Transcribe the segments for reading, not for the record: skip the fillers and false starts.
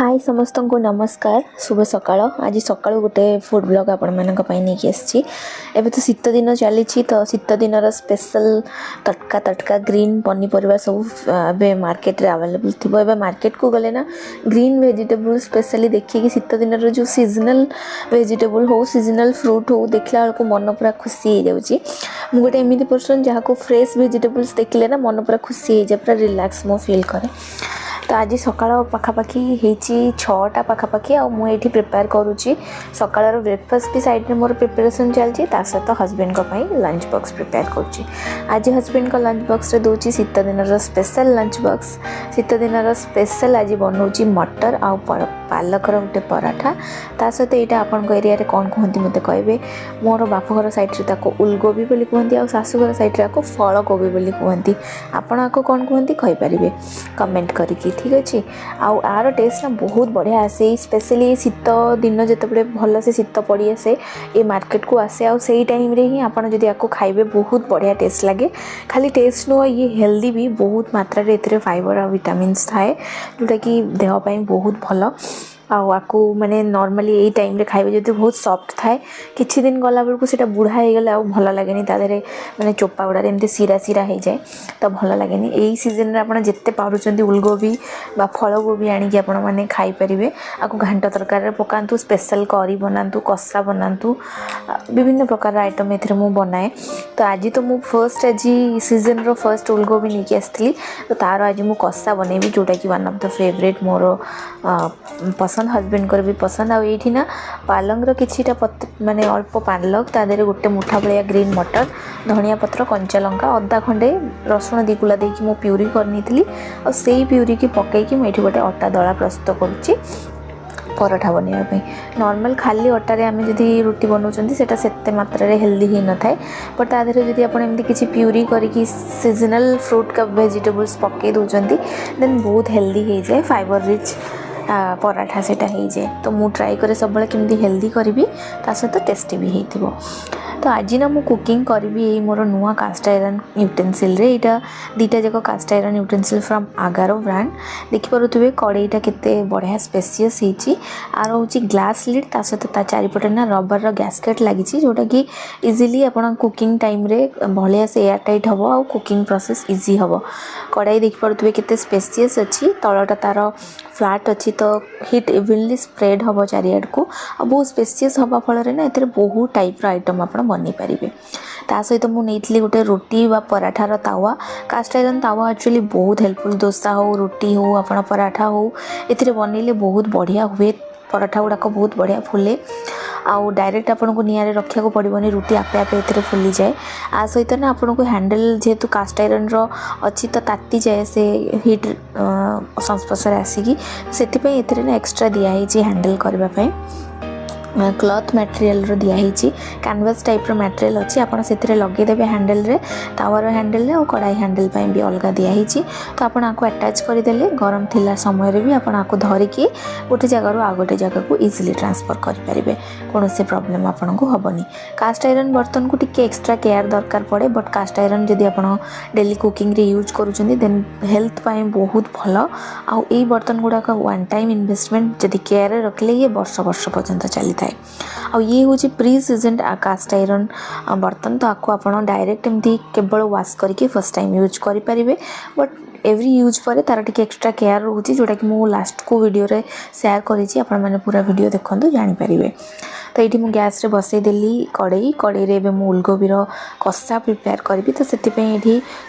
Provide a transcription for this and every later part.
हाय समस्त को नमस्कार शुभ सकाळ आज सकाळु गोटे फूड ब्लॉग आपण मानक पई नेकी आछि। एबे तो शीत दिन चली तो शीत दिन स्पेशल तटका तटका ग्रीन पनीपरिया सब एबे मार्केट रे अवेलेबल थिबो। एबे मार्केट को गले ना ग्रीन वेजिटेबल स्पेशली देखि कि शीत दिन रो जो सीजनल वेजिटेबल हो सीजनल फ्रूट हो देखला को मन पूरा खुशी हो जाउची। मु गोटे एमिति पर्सन जहा को फ्रेश वेजिटेबल्स देखले ना मन पूरा खुशी हो जाए, पूरा रिलैक्स मो फील करे। तो आज सकाळ पाखापाखि होती 6टा पाखापाखि आ मुझे प्रिपेयर करुच्ची सकाळ ब्रेकफास्ट भी साइड में मोर प्रिपेरेसन चलती सहित हजबैंड लंच बॉक्स प्रिपेयर करुच्ची। आज हजबैंड को लंच बॉक्स रे दूची शीत दिन स्पेशल लंच बॉक्स। शीत दिन स्पेशल आज बनाऊँगी मटर आ पालकर गोटे पराठा ता सहित यहाँ आपण एरिया रे कौन कहते मत कहे। मोर बापघर सैड्रे उलकोबी बोली कहते आ शाशुघर सैड्रे फल कोबी बोली कहते। आपण आपको कौन कहते कहींपारे कमेंट करके ठीक अच्छे। आर टेस्ट ना बहुत बढ़िया आसे स्पेशली शीत दिन जिते भल से शीत पड़ी आसे ये मार्केट को आसे आ टाइम रे ही आपड़ जदि आपको खाइबे बहुत बढ़िया टेस्ट लगे। खाली टेस्ट नुह ये हेल्दी भी बहुत मात्रा रे एथिरे फाइबर और विटामिन्स थाए जोटा कि देह पाई बहुत भल। आपको माने नॉर्मली यही टाइम रे खाइबे जदि बहुत सॉफ्ट थाए किछि दिन गला बेलू से बुढ़ा हो गले भल लगे तादे माने चोपा गुड़ा एमती सीरा सीरा हो जाए तो भल लगे। यही सीजन रे आपन जिते पारुचंती उलकोबी बा फल कोबी आनिक आपण माने खाई परिबे। आपको घांट तरकारी पकातु स्पेशल करी बनातु कषा बनातु विभिन्न प्रकार आइटम एथिरे मु बनाए। तो आज तो मु फर्स्ट आज सीजन रो फर्स्ट उलकोबी लेके आसली तो तार आज मु कषा बनैबी जोटा कि वन ऑफ द फेवरेट मोर पसंद हजबैंड को भी पसंद। आठी ना पालंग किछिटा माने अल्प पालक तादेरे गोटे मुठा भलिया ग्रीन मटर धनिया पत्र कंचा लंका अदा खंडे रसुण दिकुला देकी मु प्यूरी करनी और सेई प्यूरी की पकईकी मुझे गोटे अटा दला प्रस्तुत करुच्ची पराठा बनवाई। नॉर्मल खाली अटारे आम जदि रुटी बनाऊँ से मात्रा हेल्दी ही न थाए बट तादेहरे जदि आपन एमती किछि प्यूरी करके सीजनल फ्रूट का वेजिटेबल्स पकई दौरान देन बहुत हेल्दी हो जाए फाइबर रिच पराठा सेटा हो जाए। तो मु ट्राई करे सब केमती हेल्दी करी ता सहित टेस्टी भी होइथिबो। तो आज ना मु कुकिंग करी मोर नुआ कास्ट आयरन यूटेनसिल रे इटा दीटा जाक कास्ट आयरन यूटेनसिल फ्रॉम आगारो ब्रांड देखिपे कड़ईटा केते बढ़िया स्पेसियस होती। आर हूँ ग्लास लिड ता सहित ता चारिपटे ना रबर गैस्केट लगी जोटा कि इजिली आपण कुकिंग टाइम रे भलिया से एयर टाइट हम आ कुकिंग प्रोसेस इजी हम। कड़ाई देखिपे केते स्पेसियस अच्छी तलटा तार फ्लैट अच्छी तो हिट इवनली स्प्रेड हम चारियाड को आ बहुत स्पेसियस हवा फल ना ए बहुत टाइप आइटम आप बनी पारे। ता सहित मुझे गोटे रोटी व पराठार तावा कास्ट आयरन तावा एक्चुअली बहुत हेल्पफुल डोसा हो रोटी हो आप पराठा हो ए बनइले बहुत बढ़िया हुए। पराठा गुड़ाक बहुत बढ़िया फुले आउ डायरेक्ट आपन को निआरे रखा पड़ोनी रुटी आपे आपे ए फुली जाए। आ सहित ना आपन को हैंडल जेहेतु कास्ट आयरन अच्छी तो ताती जाए से हिट संस्पर्श आसिकी से एक्स्ट्रा दिखाई हैंडल करने क्लॉथ मटेरियल रो दिखाई कैनवास टाइप रो मटेरियल अच्छी आपड़ से लगेदेवे हैंडल रे तावर हैंडल रे और कड़ाई हैंडल भी अलग दिखाई। तो आपन आपको अटैच करदेले गरम थिला समय रे भी आपन आपको धरिकी गोटे जगह आ गोटे जगह को इजिली ट्रांसफर करें कौन से प्रॉब्लम आपन को हेनी। कास्ट आयरन बर्तन को टिके एक्स्ट्रा केयर दरकार पड़े बट कास्ट आयरन जदि आप डेली कुकिंग रे यूज करुँच देन हेल्थ पाई बहुत भल। आउ यही बर्तन गुड़ाक वन टाइम इन्वेस्टमेंट जदि केयर रखले ये वर्ष वर्ष पर्यंत चली था। आ ये हूँ प्री सीजन कास्ट आयरन बर्तन तो आपको आप डायरेक्ट एमती केवल वाश करके फर्स्ट टाइम यूज करें बट एवरी यूज पर तार टिके एक्स्ट्रा केयर रोचे जोटा कि मु लास्ट को वीडियो रे शेयर करी आपण मैंने पूरा वीडियो देखते जानीपारे। तो ये मुझे गैस रे बसईदेली कड़ई रे मु उलकोबीर कषा प्रिपेयर करी। तो से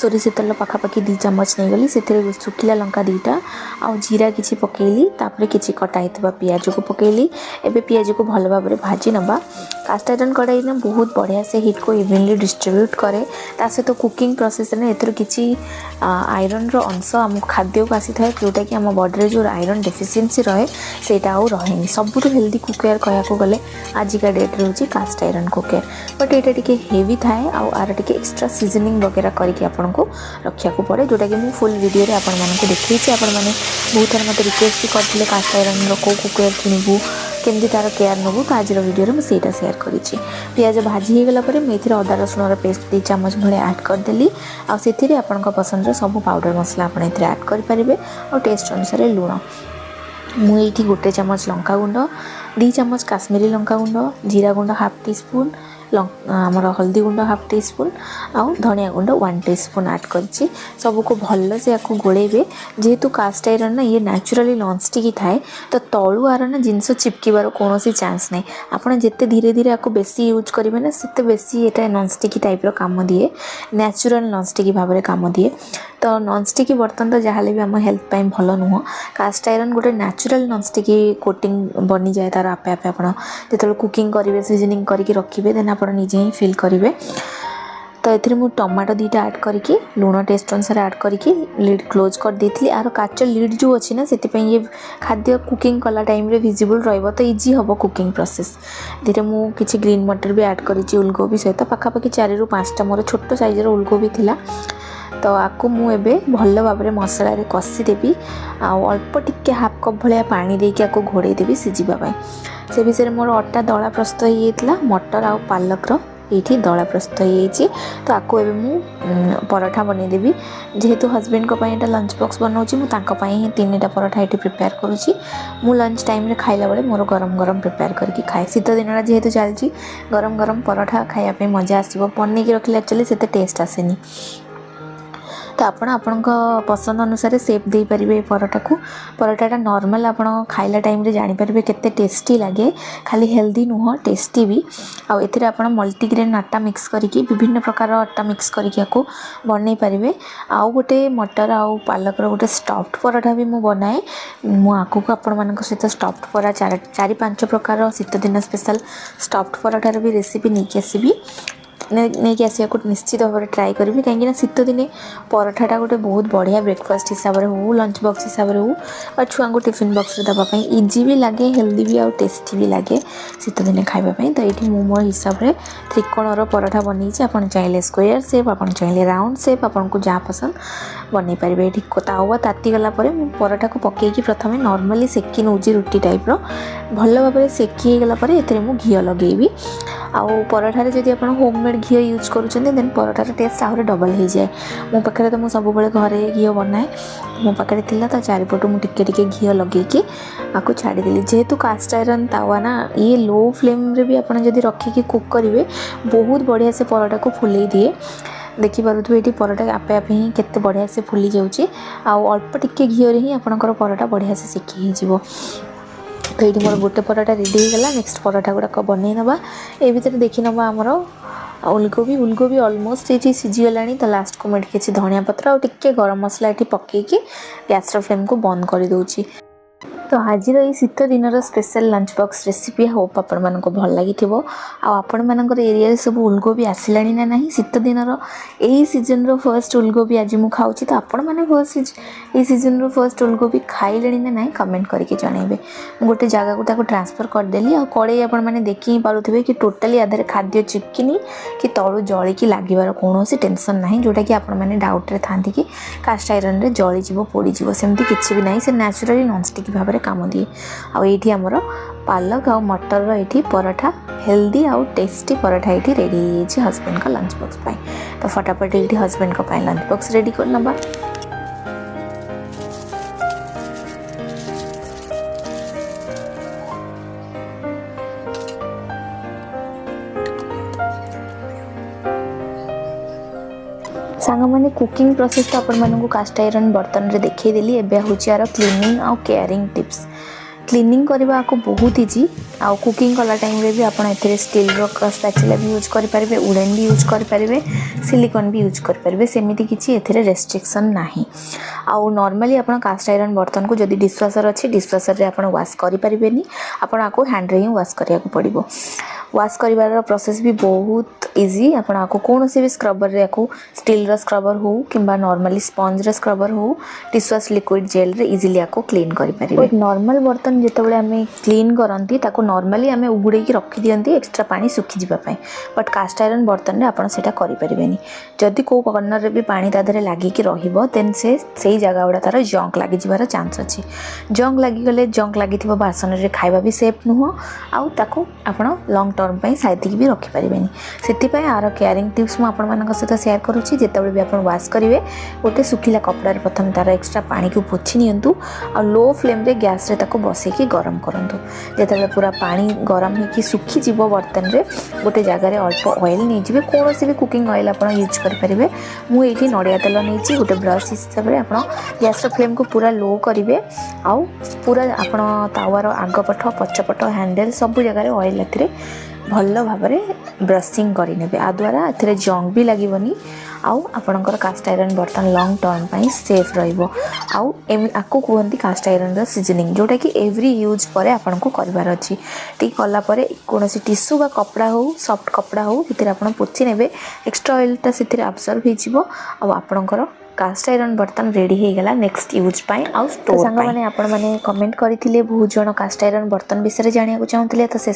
सोरिष तेल पाखापाखि 2 चम्मच नहीं गली से सुखिला लंका 2टा आ जीरा किसी पकेली तापर किसी कटाई पियाज को पकेली। एबे पियाज को भल भाव में भाजी नवा। कास्ट आयरन कड़ाई ना बहुत बढ़िया से हिट को इवनली डिस्ट्रीब्यूट करे ता सहित कुकिंग प्रोसेस ने एथर किसी आयरन रो अंश आम खाद्य को आसी था जोटा कि आम बॉडी रे जो आयरन डेफिशिएंसी रहे सेटा आउ रहेनी। सबुठ हेल्दी कुकवेयर कहया को गले आजिका डेट रोचे कास्ट आयरन कुकवेयर बट यहाँ टिके हेवी थाए आर टिके एक्स्ट्रा सीजनिंग वगैरह करके आपन को रखा को पड़े जोटा कि फुल वीडियो रे आपण मानक देखी आपण मैंने बहुत थर मत रिक्वेस्ट भी करते कास्ट आयरन रो कुकवेयर किणबू केमती तार केयर नबू तो आज वीडियो में मुझे शेयर करी। पियाज भाजी हो गला मैं अदा रसुण पेस्ट 2 चम्मच भाई ऐड करदेली आती आपण पसंद सब पाउडर मसला आप ऐड करेंगे और टेस्ट अनुसार लुण मुझे गोटे चमच लंका गुंड 2 चमच काश्मीरी लंका गुंड जीरा गुंड हाफ टी स्पून आमर हल्दी गुंड हाफ टी स्पून आउ धनिया गुंड 1 टी स्पून ऐड करछि सबको भल से आपको गोलेबे जेहेतु कास्ट आयरन ना ये नेचुरली नॉन स्टिकी थाए तो तलु आर ना जिनस चिपकबार कौन चान्स ना आपड़ जिते धीरे धीरे आपको बेसी यूज करेंगे ना से बेसी ये नॉन स्टिकी टाइप कम दिए नेचुरल नॉन स्टिकी भाव में कम दिए तो नॉन स्टिकी बर्तन तो जहाँ भी आम हेल्थ पाई भल नुह कास्ट आयरन गोटे नेचुरल नॉन स्टिकी कोटिंग बनी जाए तार आपे आपे आप जो कुकिंग करेंगे सीजनिंग करके रखिए देन आप निजे ही फिल करेंगे तो ये टमाटो 2टा ऐड करके लुण टेस्ट अनुसार ऐड करके लिड क्लोज कर देती आर काच लिड जो अच्छी ना से ये खाद्य कुकिंग कला टाइम रे विजिबल रहिबो तो इजी हम कुकिंग प्रोसेस धीरे मु किछि ग्रीन मटर भी ऐड करी उलकोबी सहित पाखापाखि 4 ରୁ 5टा मोर छोट साइजर उलकोबी थिला तो आपको मुझे भल भाव में मसला रे कषिदेवी अल्प टिके हाफ कप भाया पानी देके आपको घोड़े देवी सीझापी से विषय मोर अटा दला प्रस्तुत होता मटर आउ पालकर ये दला प्रस्तुत हो तो आपको एवं मु पराठा बनईदेवी जेहेतु हस्बैंड को यहाँ लंच बॉक्स बनाऊँगी मुझे 3टा पराठा ये प्रिपेयर करुँची मु लंच टाइम रे खाइला बेले मोर गरम गरम प्रिपेयर करके खाए शीत दिन जेहेतु चलती गरम गरम पराठा खायापी मजा आसो बनईकी रखिले एक्चुअली से टेस्ट आसेनी तो आपण पसंद अनुसार सेप दे पारे पराठाटा नॉर्मल आप खाइला टाइम रे जानी पारे केते टेस्टी लगे खाली हेल्दी नुह टेस्टी भी आउ एथिरे आपण मल्टीग्रेन आटा मिक्स करके विभिन्न प्रकार आटा मिक्स करके आपको बनई पारे आउ गोटे मटर आउ पालकर गोटे स्टफ्ड पराठा भी मु बनाए मु आगू आपण मान सहित स्टफ्ड परा 4-5 प्रकार शीत दिन स्पेशल स्टफ्ड पराठार भी रेसिपी नहीं आसबि नहीं आसिया निश्चित भाव में ट्राए करी कहीं शीत दिने पराठाटा गोटे बहुत बढ़िया ब्रेकफास्ट हिसाब से हो लंच बॉक्स हिसाब से हो छुआ को टिफिन बॉक्स देवाई इजी भी लगे हेल्दी भी आउ टेस्टी भी लगे शीत दिने खावाई तो ये मो हिसाब से त्रिकोणर पराठा बनई आप चाहिए स्क्वायर शेप आप चाहिए राउंड शेप आपको जहाँ पसंद बनई पारे ये तावा तातीगला पराठा को पकईकि प्रथम नॉर्मली सेकी नौजी रुटी टाइप भल भाव में सेकी गलापर ये घी लगेबी आउ पराठारे जदि आप होममेड घी यूज करुँच देन पराठार टेस्ट आहरी डबल हो जाए मो पाखे तो मुझे सब घरे घी बनाए मो पाखे थी तो चारिपटू मुझे घी लगेकी आपको छाड़ीदेली जेहेतु कास्ट आयरन तावा ना ये लो फ्लेम रे भी आप रखिकी कुक करेंगे बहुत बढ़िया से पराठा को फुले दिए देखिपे ये पराठा आपे आपे ही केते बढ़िया से फुली जाऊँगी आउ अल्प टिके घी ही आपंकर पराठा बढ़िया से सेकी हो तो ये मोर गोटे पराठा रेडी हो गला नेक्स्ट पराठा गुड़ाक बनई नवा ए भीतर देखी नवा आमर उलकोबी ऑलमोस्ट ये सीझीगला तो लास्ट को मुझे किसी धनिया पत्र और टिके गरम मसला ये पकईकि गैस फ्लेम को बंद कर दूची तो आज शीत दिन special lunch box recipe hope आपण मानको भल लगी आपण मानकर एरिया सब उलकोबी आसला ना ना शीत दिन यही सीजन रो फर्स्ट उलकोबी आज मुझे खाऊँ तो आपण मैंने फर्स्ट ये सीजन रो फर्स्ट उलकोबी खाइले ना ना कमेंट करके जनइबे गोटे जगह को ट्रांसफर करदेली आ कड़े आपण मैंने देखी ही पारुथिबे कि टोटाली आधार खाद्य चिपकिनी कि तलू जलिकी लागिबार कौन टेंशन ना जोटा कि आपण मैंने डाउट रे थांती कि कास्ट आयरन रे जलीजिवो पोड़ीजिवो सेमती किछि भी नाही से नेचुरली नॉन स्टिकी भाव में काम दिए आईटी आमर पालक आउ मटर ये पराठा हेल्दी आउ टेस्टी पराठा ये रेडी हो हस्बैंड का लंच बॉक्स पाई तो फटाफट ये हस्बैंड को लंच बॉक्स रेडी कर नबा सांग मैंने कुकिंग प्रोसेस तो आपण मानू कास्ट आयरन बर्तन रे देखईदेली एबे होची यार क्लीनिंग आउ केयरिंग टिप्स क्लीनिंग करने को बहुत इजी आउ कुकिंग कला टाइम रे भी आपण एथिरे स्टील रो स्पैचुला भी यूज कर पारे वुडन भी यूज कर पारे सिलिकॉन भी यूज कर पारे सेमिति किछि एथिरे रेस्ट्रिक्शन नाही आउ नॉर्मली आपण कास्ट आयरन बर्तन को जदी डिशवाशर अच्छी डिशवाशर रे आपण वॉश करि परिबेनी आपण आको हैंड रे ही वॉश करिया को पड़िबो वॉश करिवार प्रोसेस भी बहुत इजी आपण आको कौन से भी स्क्रबर रे आको स्टील रो स्क्रबर हो किंबा नॉर्मली स्पंज रो स्क्रबर हो डिशवाश लिक्विड जेल रे इजीली आको क्लीन करि परिबे नॉर्मल बर्तन आयरन जितेबाला आम क्लीन करती नॉर्मली आम उगुड़े रखी दिंती एक्सट्रा पानी सुखी जावाई बट कास्ट आयरन बर्तन में आपड़ से करें जदि कौ कर्नर भी पानी तादे लगिकी देन से जगह गुड़ा तार जंक लगी चांस अच्छी जंक लगिगले जंक लगी बासन में खाଇବା भी सेफ नुह आउ आपण लंग टर्म पर साइतिक भी रखिपारे से आर केयरिंग टिप्स मुझे सहित सेयार करुँची जितेबाला भी आप वाश करेंगे गोटे सुखिला कपड़ा प्रथम तार एक्सट्रा पानी को पोछि नियंतु आ लो फ्लेम रे गैस रे ताको बसैकी गरम करंतु जेतेबेले पूरा पानी गरम होगी सुखी जीव बर्तन रे गोटे जगह अल्प ऑयल नहीं जी कौन भी कुकिंग ऑयल आप यूज करेंगे मुझे नड़िया तेल नहीं गोटे ब्रश हिसाब से आप गैस फ्लेम को पूरा लो करेंगे आउ पूरा आप तावार आगपट पछपट हैंडल सब जगह ऑयल ए भल भाव ब्रशिंग करेंगे आ द्वारा ए जंग भी लगनी आउ आपणकर कास्ट आयरन बर्तन लंग टर्म पर सेफ रु कहती कास्ट आयरन सीजनिंग जोटा कि एवरी यूज पर आपन को करार अच्छी टी कलापर कौन टिश्यू बा कपड़ा हो सॉफ्ट कपड़ा हो भीतर आप पोछि ने एक्सट्रा ऑयलटा से अब्सर्व होपणकर कास्ट आयरन बर्तन रेडी हो गला नेक्स्ट यूज आउ स्टोर सांग मैंने आपण मैंने कमेंट करते बहुत जन कास्ट आयरन बर्तन विषय जाना चाहूँगे तो से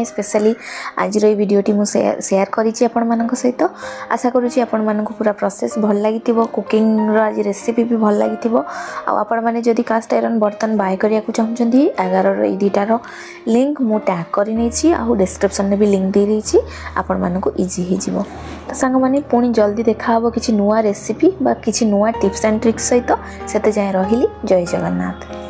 स्पेशली आज भिडियोटी मुझे सेयार करी सहित आशा करुँची आपण मानक पूरा प्रोसेस भल लगी कुकिंग आज रेसिपी भी भल लगी आपण मैंने जदि कास्ट आयरन बर्तन बाय करने चाहूँगी एगार दुईटार लिंक मु टैग कर आउ डिस्क्रिप्शन में भी लिंक दे देती आपण मानक इजी हो तो सांग मैंने पुणी जल्दी देखा किसी नुआ रेसिपी बा किसी नुआ टिप्स एंड ट्रिक्स सहित से जाए रही जय जगन्नाथ।